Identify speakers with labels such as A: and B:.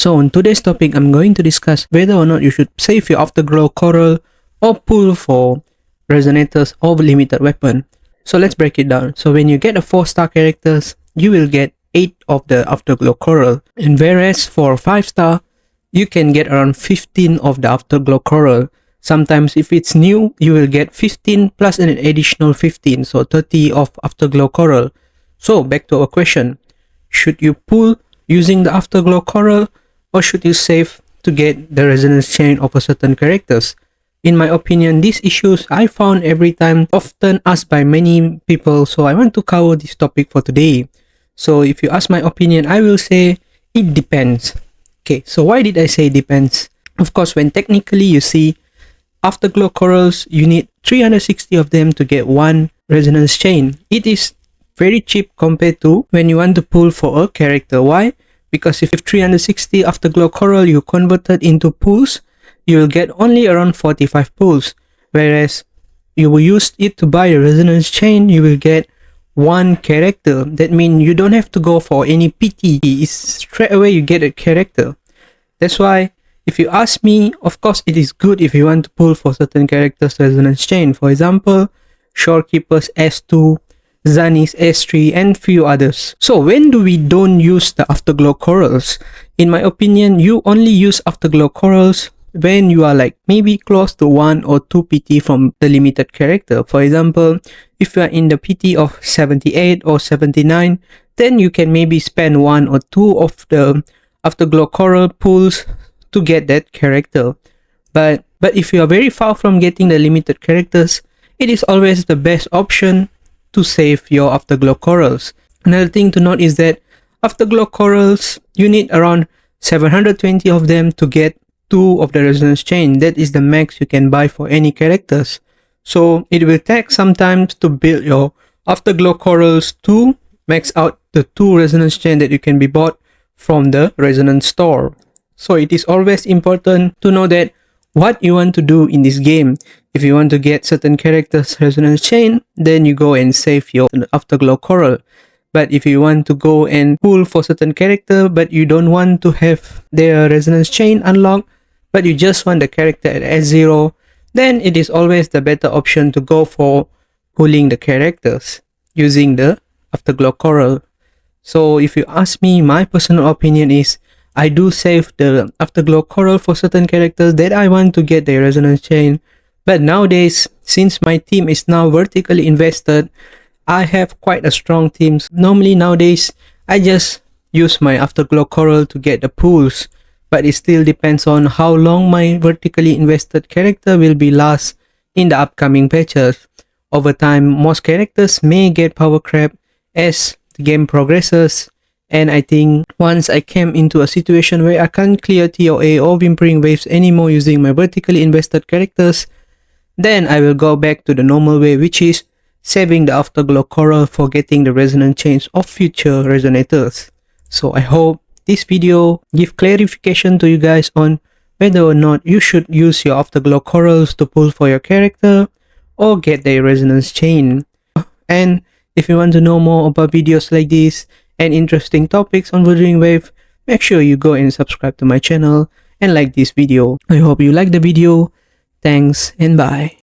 A: So on today's topic, I'm going to discuss whether or not you should save your Afterglow Coral or pull for resonators or limited weapon. So let's break it down. So when you get a 4-star characters, you will get 8 of the Afterglow Coral, and whereas for 5-star, you can get around 15 of the Afterglow Coral. Sometimes if it's new, you will get 15 plus an additional 15, so 30 of Afterglow Coral. So back to our question, should you pull using the Afterglow Coral or should you save to get the resonance chain of a certain characters? In my opinion, these issues I found every time often asked by many people, so I want to cover this topic for today. So if you ask my opinion, I will say it depends. Okay, so why did I say depends? Of course, when technically you see Afterglow Corals, you need 360 of them to get one resonance chain. It is very cheap compared to when you want to pull for a character. Why? Because if 360 Afterglow Coral you converted into pulls, you will get only around 45 pulls. Whereas you will use it to buy a resonance chain, you will get one character. That means you don't have to go for any PT. It's straight away you get a character. That's why if you ask me, of course it is good if you want to pull for certain characters resonance chain. For example, Shorekeeper's S2, Zani's S3 and few others. So when do we don't use the Afterglow Corals? In my opinion, you only use Afterglow Corals when you are like maybe close to 1 or 2 PT from the limited character. For example, if you are in the PT of 78 or 79, then you can maybe spend 1 or 2 of the Afterglow Coral pulls to get that character. But if you are very far from getting the limited characters, it is always the best option to save your Afterglow Corals. Another thing to note is that Afterglow Corals, you need around 720 of them to get 2 of the resonance chain. That is the max you can buy for any characters. So it will take some time to build your Afterglow Corals to max out the 2 resonance chain that you can be bought from the resonance store. So it is always important to know that what you want to do in this game. If you want to get certain characters resonance chain, then you go and save your Afterglow Coral. But if you want to go and pull for certain character but you don't want to have their resonance chain unlocked, but you just want the character at S0, then it is always the better option to go for pulling the characters using the Afterglow Coral. So if you ask me, my personal opinion is I do save the Afterglow Coral for certain characters that I want to get their resonance chain. But nowadays, since my team is now vertically invested, I have quite a strong team. Normally nowadays, I just use my Afterglow Coral to get the pulls. But it still depends on how long my vertically invested character will be last in the upcoming patches. Over time, most characters may get power creep as the game progresses. And I think once I came into a situation where I can't clear TOA or Whimpering Waves anymore using my vertically invested characters, then I will go back to the normal way, which is saving the Afterglow Coral for getting the resonance chains of future resonators. So I hope this video give clarification to you guys on whether or not you should use your Afterglow Corals to pull for your character or get their resonance chain. And if you want to know more about videos like this and interesting topics on Whimpering Wave, make sure you go and subscribe to my channel and like this video. I hope you like the video. Thanks and bye.